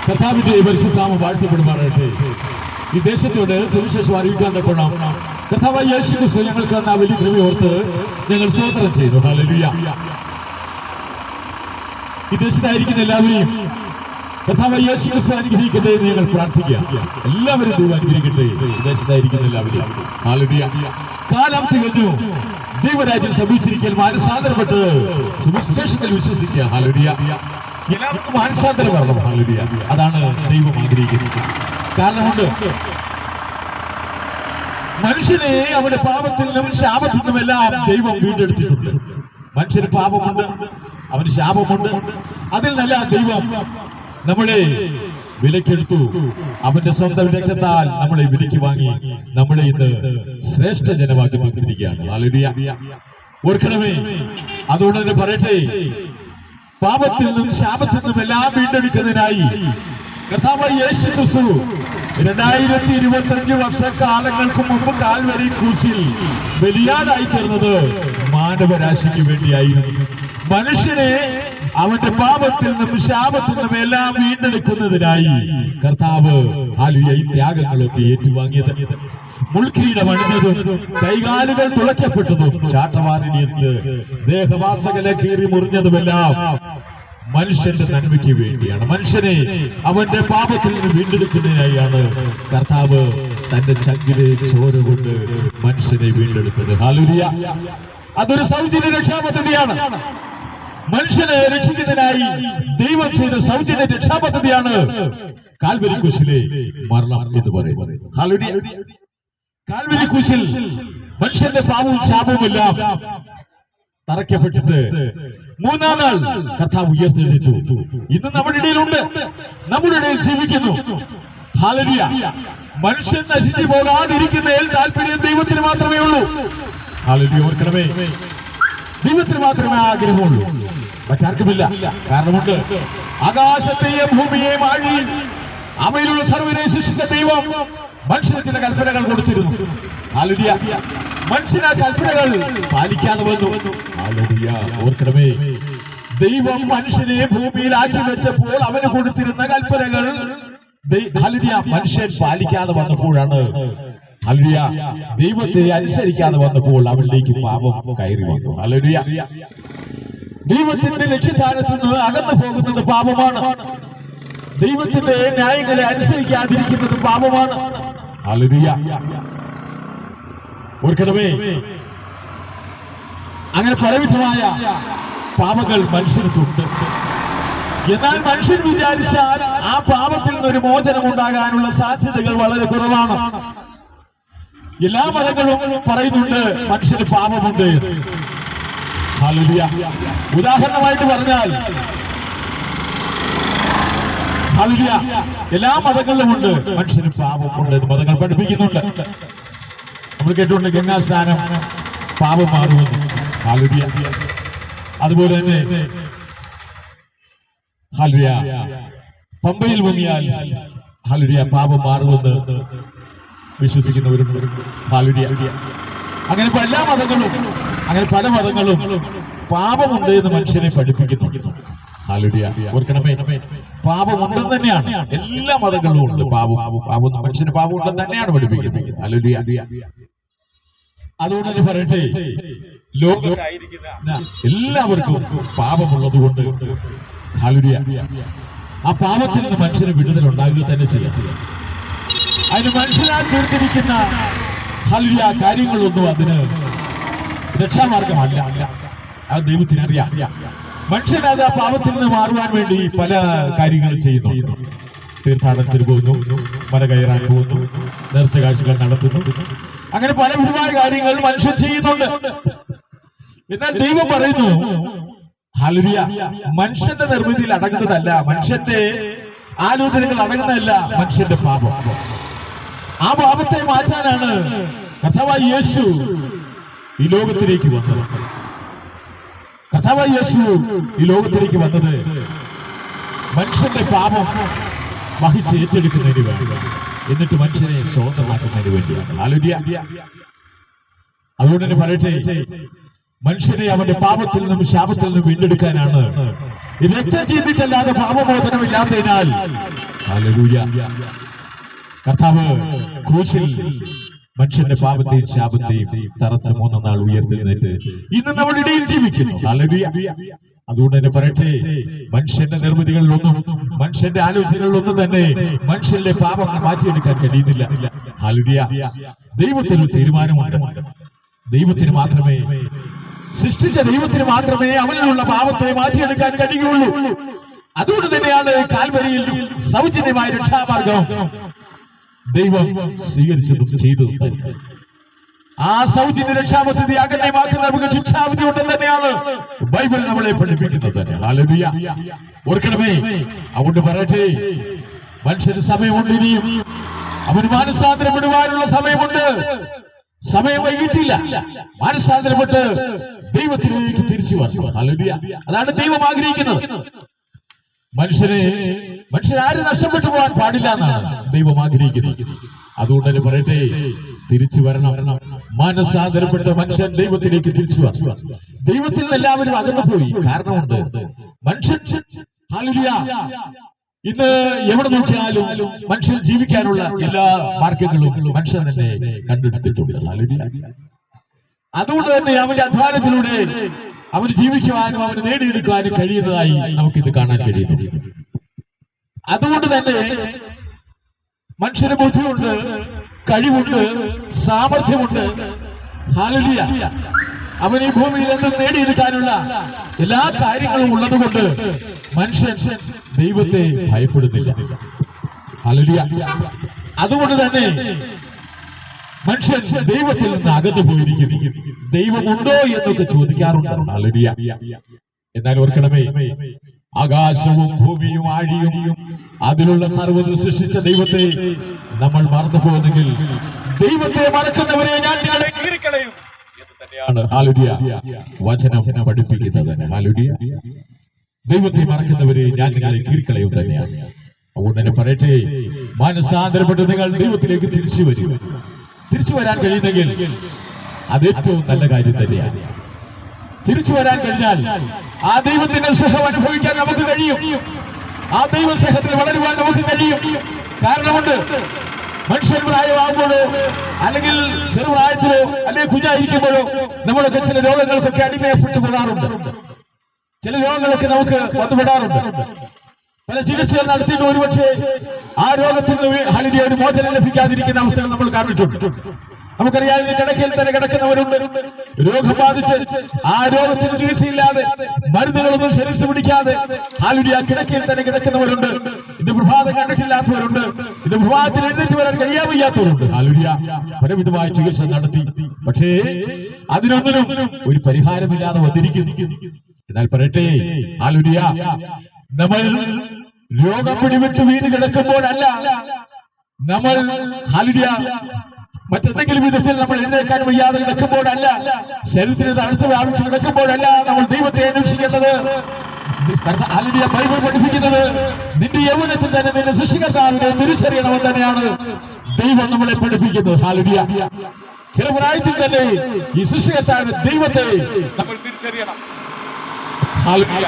കർത്താവിന്റെ പരിശുദ്ധനാമം വാഴ്ത്തപ്പെടുമാറാകട്ടെ. ഈ ദേശത്തോട് സുവിശേഷം അറിയിക്കാൻ തക്കോണം കർത്താവായ യേശു ക്രിസ്തു ഞങ്ങൾക്ക് തന്ന വലിയ കൃപയോർത്ത് ഞങ്ങൾ സ്തോത്രം ചെയ്യുന്നു. ഹല്ലേലൂയ. ഈ ദേശത്തായിരിക്കുന്ന എല്ലാവരെയും കർത്താവായ യേശു ക്രിസ്തു അനുഗ്രഹിക്കട്ടെ എന്ന് ഞങ്ങൾ പ്രാർത്ഥിക്കുക. എല്ലാവരും ദൈവം അനുഗ്രഹിക്കട്ടെ. ഈ ദേശത്തായിരിക്കുന്ന എല്ലാവരെയും. ഹല്ലേലൂയ. കാലം തികഞ്ഞു, ദൈവരാജ്യം സമീപിച്ചിരിക്കൽ മാനസാന്തരപ്പെട്ട് സുവിശേഷത്തിൽ വിശ്വസിക്കുക. ഹല്ലേലൂയ. എല്ലാവർക്കും മാനസാന്തരം വരണം. ഹല്ലേലൂയ. അതാണ് ദൈവം ആഗ്രഹിക്കുന്നത്. കാരണമുണ്ട്, മനുഷ്യനെ അവന്റെ പാപത്തിൽ നിന്നും ശാപത്തിൽ നിന്നുമെല്ലാം ദൈവം വീണ്ടെടുത്തിട്ടുണ്ട്. മനുഷ്യന് പാപമുണ്ട്, അവന് ശാപമുണ്ട്. അതിൽ നല്ല ദൈവം നമ്മളെ വിലക്കെടുത്തു. അവന്റെ സ്വന്തം രക്തത്താൽ നമ്മളെ വിലക്ക് വാങ്ങി നമ്മളെ ഇന്ന് ശ്രേഷ്ഠ ജനമാക്കി തീർത്തിരിക്കുകയാണ്. ഹല്ലേലൂയ. ഓർക്കണമേ, അതുകൊണ്ട് തന്നെ പറയട്ടെ, പാപത്തിൽ നിന്നും ശാപത്തിൽ നിന്നും എല്ലാം വീണ്ടെടുക്കുന്നതിനായി കർത്താവായ യേശു ക്രിസ്തു 2025 വർഷക്കാലങ്ങൾക്ക് മുമ്പ് കാൽവരി ക്രൂശിൽ ബലിയാടായി തീർന്നത് മാനവരാശിക്ക് വേണ്ടിയായിരുന്നു. മനുഷ്യനെ അവന്റെ പാപത്തിൽ നിന്നും ശാപത്തിൽ നിന്നും എല്ലാം വീണ്ടെടുക്കുന്നതിനായി കർത്താവ് ഈ ത്യാഗങ്ങളൊക്കെ ഏറ്റുവാങ്ങിയത്. മുൾക്കിരീടം അണിഞ്ഞതും കൈകാലുകൾ തുളയ്ക്കപ്പെട്ടതും ചാട്ടവാറിനിയത്ത് ദേഹവാസകലെ കീറി മുറിഞ്ഞതുമെല്ലാം മനുഷ്യന്റെ നന്മയ്ക്ക് വേണ്ടിയാണ്. മനുഷ്യനെ അവന്റെ പാപത്തിൽ നിന്ന് വീണ്ടെടുക്കുന്നതിനായാണ് കർത്താവ് തന്റെ ചങ്കിലെ ചോര കൊണ്ട് മനുഷ്യനെ വീണ്ടെടുത്തത്. ഹല്ലേലൂയ. അതൊരു സൗജന്യ രക്ഷാപദ്ധതിയാണ്. മനുഷ്യനെ രക്ഷിക്കുന്നതിനായി ദൈവം ചെയ്ത സൗജന്യ രക്ഷാപദ്ധതിയാണ് കാൽവരി ക്രൂശിലെ മരണം എന്ന് പറയുന്നത്. ഹല്ലേലൂയ. കാൽവരി ക്രൂശിൽ മനുഷ്യന്റെ പാപവും ശാപവുമെല്ലാം തറയ്ക്കപ്പെട്ടിട്ട് മൂന്നാം നാൾ കർത്താവ് ഉയർത്തെഴുന്നേറ്റു. ഇന്ന് നമ്മുടെ ഇടയിലുണ്ട്, നമ്മുടെ ഇടയിൽ ജീവിക്കുന്നു. ഹല്ലേലൂയ. മനുഷ്യൻ നശിച്ചു പോകാതിരിക്കുന്നതിൽ താല്പര്യം ദൈവത്തിന് മാത്രമേ ഉള്ളൂ. ഹല്ലേലൂയ. ഓർക്കണമേ, ദൈവത്തിന് മാത്രമേ ആഗ്രഹമുള്ളൂ, മറ്റാർക്കുമില്ല. കാരണമുണ്ട്, ആകാശത്തെയും ഭൂമിയെയും ആഴി അവയിലുള്ള സർവ്വനെ സൃഷ്ടിച്ച ദൈവം മനുഷ്യന് ചില കൽപ്പനകൾ കൊടുത്തിരുന്നു. ഹല്ലേലൂയ. മനുഷ്യൻ ആ കൽപ്പനകൾ പാലിക്കാതെ വന്നു. ഹല്ലേലൂയ. ഓർക്കണമേ, ദൈവം മനുഷ്യനെ ഭൂമിയിലാക്കി വെച്ചപ്പോൾ അവന് കൊടുത്തിരുന്ന കൽപ്പനകൾ ഹല്ലേലൂയ മനുഷ്യൻ പാലിക്കാതെ വന്നപ്പോഴാണ്, ഹല്ലേലൂയ, ദൈവത്തെ അനുസരിക്കാതെ വന്നപ്പോൾ അവനിലേക്ക് പാപം കയറി വന്നു. ഹല്ലേലൂയ. ദൈവത്തിന്റെ ലക്ഷ്യസ്ഥാനത്ത് നിന്ന് അകന്നു പോകുന്നത് പാപമാണ്. ദൈവത്തിന്റെ ന്യായങ്ങളെ അനുസരിക്കാതിരിക്കുന്നത് പാപമാണ്. ഹല്ലേലൂയ. ഓർക്കണമേ, അങ്ങനെ പലവിധമായ പാപങ്ങൾ മനുഷ്യർക്കുണ്ട്. എന്നാൽ മനുഷ്യൻ വിചാരിച്ചാൽ ആ പാപത്തിൽ നിന്നൊരു മോചനം ഉണ്ടാകാനുള്ള സാധ്യതകൾ വളരെ കുറവാണ്. എല്ലാ മതങ്ങളും പറയുന്നുണ്ട് മനുഷ്യന് പാപമുണ്ട്. ഹല്ലേലൂയ. ഉദാഹരണമായിട്ട് പറഞ്ഞാൽ, ഹല്ലേലൂയ, എല്ലാ മതങ്ങളിലും ഉണ്ട് മനുഷ്യന് പാപമുണ്ട് എന്ന് മതങ്ങൾ പഠിപ്പിക്കുന്നുണ്ട്. നമ്മൾ കേട്ടിട്ടുണ്ട് ഗംഗാസ്നാനം പാപം മാറുമെന്ന്. ഹല്ലേലൂയ. അതുപോലെ തന്നെ ഹല്ലേലൂയ, പമ്പയിൽ മുങ്ങിയാൽ ഹല്ലേലൂയ പാപം മാറുമെന്ന് വിശ്വസിക്കുന്നവരുണ്ട്. ഹല്ലേലൂയ. അങ്ങനെ എല്ലാ മതങ്ങളും, അങ്ങനെ പല മതങ്ങളും പാപമുണ്ട് എന്ന് മനുഷ്യനെ പഠിപ്പിക്കുന്നുണ്ട്. ഹല്ലേലൂയ. ഓർക്കണമേ, പാപമുണ്ടെന്ന് തന്നെയാണ് എല്ലാ മതങ്ങളിലും ഉണ്ട്. പാപം മനുഷ്യന് പാപമുണ്ടെന്ന് തന്നെയാണ് പഠിപ്പിക്കുന്നത്. ഹല്ലേലൂയ. അതുകൊണ്ട് തന്നെ പറയട്ടെ, ലോകത്തായിരിക്കുന്ന എല്ലാവർക്കും പാപമുള്ളത് കൊണ്ട് ഹല്ലേലൂയ ആ പാപത്തിൽ നിന്ന് മനുഷ്യന് വിടുതൽ ഉണ്ടാകുക തന്നെ ചെയ്യാം. അതിന് മനുഷ്യനാൽ തീർത്തിരിക്കുന്ന ഹല്ലേലൂയ കാര്യങ്ങളൊന്നും അതിന് രക്ഷാമാർഗമല്ല. അത് ദൈവത്തിന് അറിയാം. മനുഷ്യൻ അത് ആ പാപത്തിൽ നിന്ന് മാറുവാൻ വേണ്ടി പല കാര്യങ്ങൾ ചെയ്യുന്നു. തീർത്ഥാടനത്തിന് പോകുന്നു, മല കയറാൻ പോകുന്നു, നേർച്ച കാഴ്ചകൾ നടത്തുന്നു, അങ്ങനെ പല വിധമായ കാര്യങ്ങൾ മനുഷ്യൻ ചെയ്യുന്നുണ്ട്. എന്നാൽ ദൈവം പറയുന്നു, ഹല്ലേലൂയ, മനുഷ്യന്റെ നിർമ്മിതിയിൽ അടങ്ങുന്നതല്ല, മനുഷ്യന്റെ ആലോചനകൾ അടങ്ങുന്നതല്ല മനുഷ്യന്റെ പാപം. ആ പാപത്തെ മാറ്റാനാണ് കർത്താവായ യേശു ഈ ലോകത്തിലേക്ക് വന്നത്. കർത്താവായ യേശു ഈ ലോകത്തിലേക്ക് വന്നത് മനുഷ്യന്റെ പാപം വഹിച്ച് ഏറ്റെടുക്കുന്നതിന് വേണ്ടി, എന്നിട്ട് മനുഷ്യനെ സ്വതന്ത്രമാക്കുന്നതിന് വേണ്ടിയാണ്. ഹല്ലേലൂയ. അതുകൊണ്ട് തന്നെ പറയട്ടെ, മനുഷ്യനെ അവന്റെ പാപത്തിൽ നിന്നും ശാപത്തിൽ നിന്നും വീണ്ടെടുക്കാനാണ്. രക്തം ചെയ്തിട്ടല്ലാതെ പാപമോചനമില്ലാത്തതിനാൽ ഹല്ലേലൂയ. കർത്താവ് ക്രൂശിൽ മനുഷ്യന്റെ പാപത്തെയും ശാപത്തെയും തറച്ച് 3 നാൾ ഉയർത്തെഴുന്നേറ്റ് ഇന്ന് നമ്മുടെ ഇടയിൽ ജീവിക്കുന്നു. ഹല്ലേലൂയ. അതുകൊണ്ട് തന്നെ പറയട്ടെ, മനുഷ്യന്റെ നിർമ്മിതികളിലൊന്നും മനുഷ്യന്റെ ആലോചനകളിലൊന്നും തന്നെ മനുഷ്യന്റെ പാപങ്ങൾ മാറ്റിയെടുക്കാൻ കഴിയുന്നില്ല. ഹല്ലേലൂയ. ദൈവത്തിന് ഒരു തീരുമാനമുണ്ട്. ദൈവത്തിന് മാത്രമേ, സൃഷ്ടിച്ച ദൈവത്തിന് മാത്രമേ അവനിലുള്ള പാപത്തെ മാറ്റിയെടുക്കാൻ കഴിയുള്ളൂ. അതുകൊണ്ട് തന്നെയാണ് കാൽവരിയിൽ സൗജന്യമായ രക്ഷാമാർഗം ദൈവം സ്വീകരിച്ചതും ചെയ്തതും. ആ സൗജന്യ രക്ഷാപദ്ധതി അകന്യമാക്കുന്ന നമുക്ക് ശിക്ഷാവിധി ഉണ്ടെന്ന് തന്നെയാണ് ബൈബിൾ നമ്മളെ പഠിപ്പിക്കുന്നത്. ഹല്ലേലൂയ. ഓർക്കണമേ, അതുകൊണ്ട് പറയട്ടെ, മനുഷ്യന് സമയമുണ്ട്. ഇനിയും അവന് മാനസാന്തരപ്പെടുവാനുള്ള സമയമുണ്ട്. സമയം വൈകിട്ടില്ല. മാനസാന്തരപ്പെട്ട് ദൈവത്തിലേക്ക് തിരിച്ചു വരണം. ഹല്ലേലൂയ. അതാണ് ദൈവം ആഗ്രഹിക്കുന്നത്. മനുഷ്യരാരും നഷ്ടപ്പെട്ടു പോകാൻ പാടില്ല എന്നാണ് ദൈവം ആഗ്രഹിക്കുന്നത്. അതുകൊണ്ട് തന്നെ പറയട്ടെ, തിരിച്ചു വരണം. മാനസാന്തരപ്പെട്ട് മനുഷ്യൻ ദൈവത്തിലേക്ക് തിരിച്ചു വരണം. ദൈവത്തിൽ നിന്ന് എല്ലാവരും അകന്നു പോയി. കാരണമുണ്ട്. മനുഷ്യൻ ഹല്ലേലൂയ ഇന്ന് എവിടെ നോക്കിയാലും മനുഷ്യൻ ജീവിക്കാനുള്ള എല്ലാ മാർഗങ്ങളും മനുഷ്യൻ തന്നെ കണ്ടെടുത്തിട്ടുണ്ട്. ഹല്ലേലൂയ. അതുകൊണ്ട് തന്നെ അവന്റെ അധ്വാനത്തിലൂടെ അവന് ജീവിക്കുവാനും അവന് നേടിയെടുക്കുവാനും കഴിയുന്നതായി നമുക്കിത് കാണാൻ കഴിയുന്നു. അതുകൊണ്ട് തന്നെ മനുഷ്യന് ബുദ്ധിയുണ്ട്, കഴിവുണ്ട്, സാമർഥ്യമുണ്ട്. ഹല്ലേലൂയ. അവൻ ഈ ഭൂമിയിൽ എന്തും നേടിയെടുക്കാനുള്ള എല്ലാ കാര്യങ്ങളും ഉള്ളതുകൊണ്ട് മനുഷ്യൻ ദൈവത്തെ ഭയപ്പെടുന്നില്ല. ഹല്ലേലൂയ. അതുകൊണ്ട് തന്നെ മനുഷ്യൻ ദൈവത്തിൽ നിന്ന് അകന്നു പോയിരിക്കുന്നു. ദൈവമുണ്ടോ എന്നൊക്കെ ചോദിക്കാറുണ്ട്. ഹല്ലേലൂയ. എന്നാൽ ഓർക്കണമേ, ആകാശവും ഭൂമിയും ആഴിയും അതിലുള്ള സർവ്വതും സൃഷ്ടിച്ച ദൈവത്തെ നമ്മൾ മറന്നു പോകുന്നെങ്കിൽ ദൈവത്തെ മറക്കുന്നവരെ ഞാൻ നിങ്ങളെ കീറിക്കളയും എന്ന് തന്നെയാണ് ഹല്ലേലൂയ വചനം പഠിപ്പിക്കുന്നത്. ഹല്ലേലൂയ. ദൈവത്തെ മറക്കുന്നവരെ ഞാൻ നിങ്ങളെ കീറിക്കളയും തന്നെയാണ്. അതുകൊണ്ട് തന്നെ പറയട്ടെ, മാനസാന്തരപ്പെട്ട് നിങ്ങൾ ദൈവത്തിലേക്ക് തിരിച്ചു വരും. തിരിച്ചു വരാൻ കഴിയുന്നെങ്കിൽ അത് ഏറ്റവും നല്ല കാര്യം തന്നെയാണ്. തിരിച്ചു വരാൻ കഴിഞ്ഞാൽ ആ ദൈവത്തിന്റെ സ്നേഹം അനുഭവിക്കാൻ നമുക്ക് കഴിയും. ആ ദൈവ സ്നേഹത്തിൽ വളരുവാൻ നമുക്ക് കഴിയും. കാരണമുണ്ട്, മനുഷ്യൻ പ്രായമാകുമ്പോഴോ അല്ലെങ്കിൽ ചെറുപ്രായത്തിലോ അല്ലെങ്കിൽ കുഞ്ഞായിരിക്കുമ്പോഴോ നമ്മളൊക്കെ ചില രോഗങ്ങൾക്കൊക്കെ അടിമയപ്പെട്ടു പെടാറുണ്ട്. ചില രോഗങ്ങളൊക്കെ നമുക്ക് വന്നുപെടാറുണ്ട്. പല ചികിത്സകൾ നടത്തിയിട്ട് ഒരുപക്ഷെ ആ രോഗത്തിൽ നിന്ന് ഹല്ലേലൂയ ഒരു മോചനം ലഭിക്കാതിരിക്കുന്ന അവസ്ഥകൾ നമ്മൾ കാണുന്നുണ്ട്. നമുക്കറിയാം, കിടക്കയിൽ തന്നെ കിടക്കുന്നവരുണ്ട്. രോഗം ബാധിച്ച് ആ രോഗത്തിന് ചികിത്സയില്ലാതെ മരുന്നുകളൊന്നും ശരീരത്തിൽ പിടിക്കാതെ ഹല്ലേലൂയ കിടക്കയിൽ തന്നെ കിടക്കുന്നവരുണ്ട്. ഇത് പ്രഭാതം കണ്ടിട്ടില്ലാത്തവരുണ്ട്. ഇത് പ്രഭാതത്തിൽ എഴുന്നേറ്റ് വരാൻ കഴിയാൻ വയ്യാത്തവരുണ്ട്. ഹല്ലേലൂയ പലവിധമായ ചികിത്സ നടത്തി. പക്ഷേ അതിനൊന്നിനും ഒരു പരിഹാരമില്ലാതെ വന്നിരിക്കുന്നു. എന്നാൽ പറയട്ടെ, ഹല്ലേലൂയ നമ്മൾ രോഗം പിടിവിട്ട് വീണ് കിടക്കുമ്പോഴല്ല, നമ്മൾ ഹല്ലേലൂയ മറ്റെന്തെങ്കിലും വിധത്തിൽ നമ്മൾ എഴുന്നേക്കാൻ വയ്യാതെ കിടക്കുമ്പോഴല്ല, ശരീരത്തിന് തടസ്സ വ്യാപിച്ച് കിടക്കുമ്പോഴല്ല നമ്മൾ ദൈവത്തെ അന്വേഷിക്കേണ്ടത്. ഹല്ലേലൂയ ബൈബിൾ പഠിപ്പിക്കുന്നത് നിന്റെ യൗവനത്തിൽ തന്നെ നിന്റെ സൃഷ്ടികർത്താവിനെ തിരിച്ചറിയണമെന്ന് തന്നെയാണ് ദൈവം നമ്മളെ പഠിപ്പിക്കുന്നത്. ഹല്ലേലൂയ. ചില പ്രായത്തിൽ തന്നെ ഈ സൃഷ്ടികർത്താവിന്റെ ദൈവത്തെ നമ്മൾ തിരിച്ചറിയണം. ഹല്ലേലൂയ.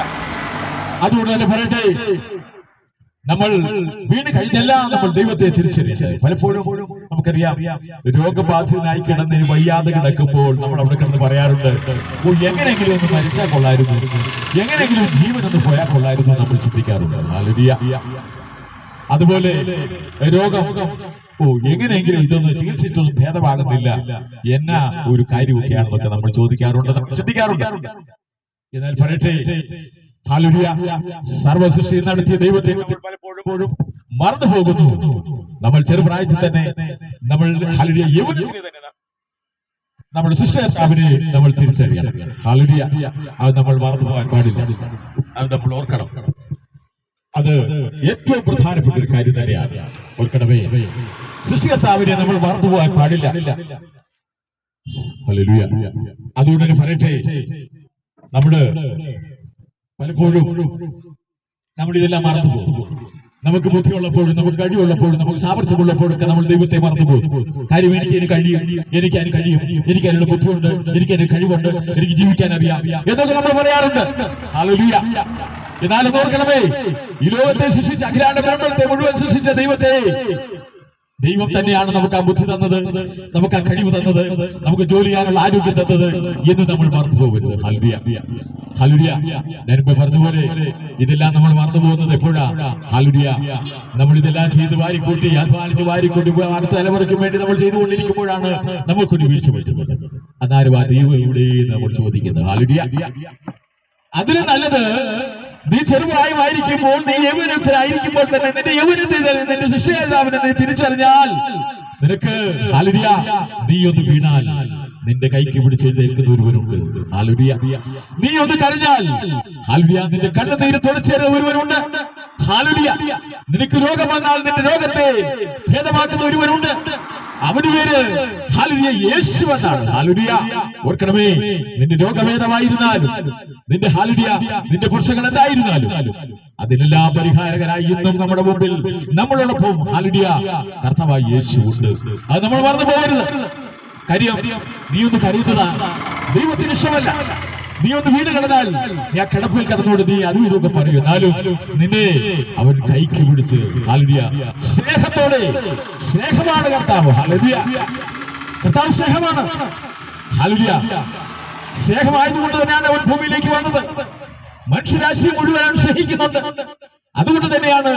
അതുകൊണ്ട് തന്നെ പറയട്ടെ, നമ്മൾ വീണ് കഴിഞ്ഞല്ല നമ്മൾ ദൈവത്തെ തിരിച്ചറിയുന്നത്. പലപ്പോഴും നമുക്കറിയാം, രോഗബാധിതനായി കിടന്ന് വയ്യാതെ കിടക്കുമ്പോൾ നമ്മൾ അവിടെ കിടന്ന് പറയാറുണ്ട്, എങ്ങനെയെങ്കിലും ഒന്ന് മരിച്ചാൽ കൊള്ളായിരുന്നു, എങ്ങനെയെങ്കിലും ജീവൻ ഒന്ന് പോയാൽ കൊള്ളായിരുന്നു നമ്മൾ ചിന്തിക്കാറുണ്ട്. ഹല്ലേലൂയ. അതുപോലെ രോഗം, എങ്ങനെയെങ്കിലും ഇതൊന്ന് ചികിത്സിച്ചൊന്നും ഭേദമാകുന്നില്ല, എന്നാ ഒരു കാര്യമൊക്കെയാണെന്നൊക്കെ നമ്മൾ ചോദിക്കാറുണ്ട്, നമ്മൾ ചിന്തിക്കാറുണ്ട്. എന്നാൽ പറയട്ടെ, ഹല്ലേലൂയ സർവസൃഷ്ടി നടത്തിയ ദൈവത്തെ പലപ്പോഴും മറന്നു പോകുന്നു. നമ്മൾ ചെറുപ്രായത്തിൽ തന്നെ നമ്മൾ ഹല്ലേലൂയ യൗവനത്തിൽ തന്നെ നമ്മുടെ സൃഷ്ടികർത്താവിനെ നമ്മൾ തിരിച്ചറിയണം. ഹല്ലേലൂയ. അത് നമ്മൾ മറന്നു പോകാൻ പാടില്ല. അത് നമ്മൾ ഓർക്കണം. അത് ഏറ്റവും പ്രധാനപ്പെട്ട ഒരു കാര്യം തന്നെയാണ്. ഓർക്കണമേ, സൃഷ്ടികർത്താവിനെ നമ്മൾ മറന്നു പോകാൻ പാടില്ല. ഹല്ലേലൂയ. അതുകൊണ്ട് തന്നെ പറയട്ടെ, നമ്മുടെ പലപ്പോഴും നമ്മളിതെല്ലാം മറന്നു പോകും. നമുക്ക് ബുദ്ധിയുള്ളപ്പോഴും നമുക്ക് കഴിവുള്ളപ്പോഴും നമുക്ക് സാമർഥ്യമുള്ളപ്പോഴൊക്കെ നമ്മൾ ദൈവത്തെ മറന്നു പോകും. കാര്യം എനിക്ക് കഴിയും, എനിക്കതിന് കഴിയും, എനിക്കതിനുള്ള ബുദ്ധിയുണ്ട്, എനിക്കതിന് കഴിവുണ്ട്, എനിക്ക് ജീവിക്കാൻ അറിയാം എന്നൊക്കെ നമ്മൾ പറയാറുണ്ട്. ഹല്ലേലൂയ. എന്നാലും ഓർക്കണമേ, ഈ ലോകത്തെ സൃഷ്ടിച്ച അഖിലാണ്ട ബ്രഹ്മത്തെ മുഴുവൻ സൃഷ്ടിച്ച ദൈവത്തെ, ദൈവം തന്നെയാണ് നമുക്ക് ആ ബുദ്ധി തന്നത്, നമുക്ക് ആ കഴിവ് തന്നത്, നമുക്ക് ജോലി ചെയ്യാനുള്ള ആരോഗ്യം തന്നത് എന്ന് നമ്മൾ മറന്നു പോകരുത്. Hallelujah, hallelujah. ഞാനിപ്പോ പറഞ്ഞതുപോലെ ഇതെല്ലാം നമ്മൾ മറന്നു പോകുന്നത് എപ്പോഴാ? ഹല്ലേലൂയ. നമ്മൾ ഇതെല്ലാം ചെയ്ത് വാരിക്കൂട്ടി അധ്വാനിച്ച് വാരിക്കൂട്ടി അടുത്ത തലമുറയ്ക്ക് വേണ്ടി നമ്മൾ ചെയ്തുകൊണ്ടിരിക്കുമ്പോഴാണ് നമുക്കൊരു വീഴ്ച പറ്റുന്നത്. അതാരും ആ ദൈവം ഇവിടെ നമ്മൾ ചോദിക്കുന്നത്. ഹല്ലേലൂയ. അതിന് നല്ലത് നീ ചെറുപ്രായമായിരിക്കുമ്പോൾ, നീ യൗവനത്തിലായിരിക്കുമ്പോൾ തന്നെ നിന്റെ യൗവനത്തിൽ നിന്റെ ശിഷ്യനെ നീ തിരിച്ചറിഞ്ഞാൽ നിനക്ക് ഹല്ലേലൂയ, നീ ഒന്ന് വീണാൽ നിന്റെ കൈക്ക് പിടിച്ച് എഴുന്നേൽക്കുന്ന ഒരുവനുണ്ട്. ഹല്ലേലൂയ. നീ ഒന്ന് കരഞ്ഞാൽ ഹല്ലേലൂയ, നിന്റെ കണ്ണുനീര് തുടച്ചേരുന്ന ഒരുവനുണ്ട്. ഹല്ലേലൂയ. നിനക്ക് രോഗം വന്നാൽ നിന്റെ രോഗത്തെ ഭേദമാക്കുന്ന ഒരുവനുണ്ട്. അവന് പേര് ഹല്ലേലൂയ യേശു എന്നാണ്. ഹല്ലേലൂയ. ഓർക്കണമേ, നിന്റെ രോഗഭേദമായിരുന്നാലും, നിന്റെ ഹല്ലേലൂയ നിന്റെ പ്രശ്നങ്ങൾ എന്തായിരുന്നാലും അതിനെല്ലാം പരിഹാരകരായി ഇന്നും നമ്മുടെ മുമ്പിൽ നമ്മളോടൊപ്പം ഹല്ലേലൂയ കർത്താവായ യേശു ഉണ്ട്. അത് നമ്മൾ മറന്നു പോകരുത്. കാര്യം, നീ ഒന്ന് കരുതുക, ദൈവത്തിന് ഇഷ്ടമല്ല. നീ ഒന്ന് വീട് കിടന്നാൽ നീ ആ കിടപ്പിൽ കിടന്നോട് നീ അതും ഇതൊക്കെ പറയും. എന്നാലും നിന്നെ അവൻ കൈക്ക് പിടിച്ച് ഹല്ലേലൂയ സ്നേഹത്തോടെ, സ്നേഹമാണ് കർത്താവ്. ഹല്ലേലൂയ. കർത്താവ് സ്നേഹമാണ്. ഹല്ലേലൂയ. സ്നേഹമായതുകൊണ്ട് തന്നെയാണ് അവൻ ഭൂമിയിലേക്ക് വന്നത്. മനുഷ്യരാശി മുഴുവൻ അവൻ സ്നേഹിക്കുന്നുണ്ട്. അതുകൊണ്ട് തന്നെയാണ്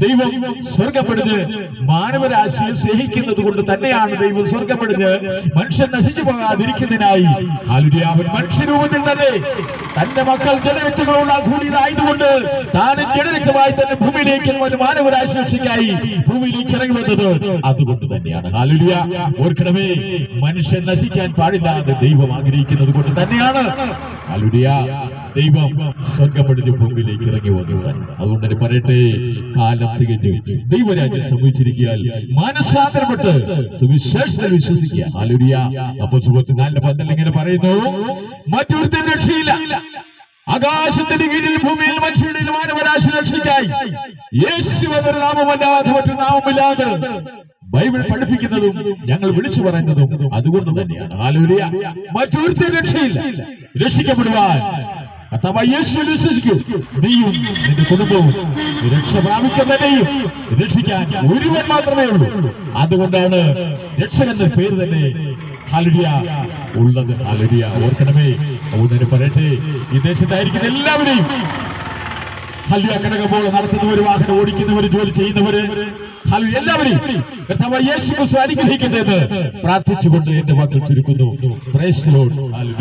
ദൈവം സ്വർഗപ്പെടുന്നത്. മാനവരാശിയെ സ്നേഹിക്കുന്നത് കൊണ്ട് തന്നെയാണ് ദൈവം സ്വർഗപ്പെടുന്നത്. മനുഷ്യൻ നശിച്ചു പോകാതിരിക്കുന്നതിനായി ഹല്ലേലൂയ അവൻ മനുഷ്യരൂപത്തിൽ തന്നെ തന്റെ മക്കൾ ജനരക്തങ്ങളുള്ള കൂടിയതായതുകൊണ്ട് താനും ജനരക്തമായി തന്നെ ഭൂമിയിലേക്ക് മാനവരാശി രക്ഷയ്ക്കായി ഭൂമിയിലേക്ക് ഇറങ്ങി വന്നത് അതുകൊണ്ട് തന്നെയാണ്. ഹല്ലേലൂയ. ഓർക്കണമേ, മനുഷ്യൻ നശിക്കാൻ പാടില്ലാതെ ദൈവം ആഗ്രഹിക്കുന്നത് കൊണ്ട് തന്നെയാണ് ഹല്ലേലൂയ ദൈവം സ്വർഗപ്പെടുത്തി ഭൂമിയിലേക്ക് ഇറങ്ങി വന്നത്. അതുകൊണ്ട് തന്നെ പറയട്ടെ, കാലം തികഞ്ഞു, ദൈവരാജ്യം സംഭവിച്ചിരിക്കാൻ മാനസാന്തരപ്പെട്ട് സുവിശേഷത്തിൽ വിശ്വസിക്കുക. ഹല്ലേലൂയ. അപ്പോസ്തലൻ 4:12 ഇങ്ങനെ പറയുന്നു, മറ്റൊരുത്തൻ രക്ഷയില്ല. ആകാശത്തിന്റെ കീഴിൽ ഭൂമിയിൽ മനുഷ്യരുടെ മാനവരാശി രക്ഷയ്ക്കായി യേശു എന്ന നാമമല്ലാതെ മറ്റൊരു നാമമില്ലാതെ ബൈബിൾ പഠിപ്പിക്കുന്നതും ഞങ്ങൾ വിളിച്ചു പറയുന്നതും അതുകൊണ്ട് തന്നെയാണ്. ഹല്ലേലൂയ. മറ്റൊരുത്തൻ രക്ഷയില്ല. രക്ഷിക്കപ്പെടുവാൻ കർത്താവായ യേശുവിൽ വിശ്വസിക്കൂ. നീയും നിന്റെ കുടുംബവും രക്ഷ പ്രാപിക്കുന്നതിനെയും രക്ഷിക്കാൻ ഒരുവൻ മാത്രമേ ഉള്ളൂ. അതുകൊണ്ടാണ് രക്ഷകന്റെ പേര് തന്നെ ഹല്ലേലൂയ ഉള്ളത്. ഹല്ലേലൂയ. ഓർക്കണമേ, അതുകൊണ്ട് പറയട്ടെ, ഈ ദേശത്തായിരിക്കുന്ന എല്ലാവരെയും ഹല്ലേലൂയ കടകമ്പോൾ നടത്തുന്നവര്, വാഹനം ഓടിക്കുന്നവര്, ജോലി ചെയ്യുന്നവര്, ഹല്ലേലൂയ എല്ലാവരെയും കർത്താവായ യേശു ക്രിസ്തു അനുഗ്രഹിക്കട്ടെ എന്ന് പ്രാർത്ഥിച്ചുകൊണ്ട് എന്റെ വാക്കുകൾ ചുരുക്കുന്നു. Praise the lord. ഹല്ലേലൂയ.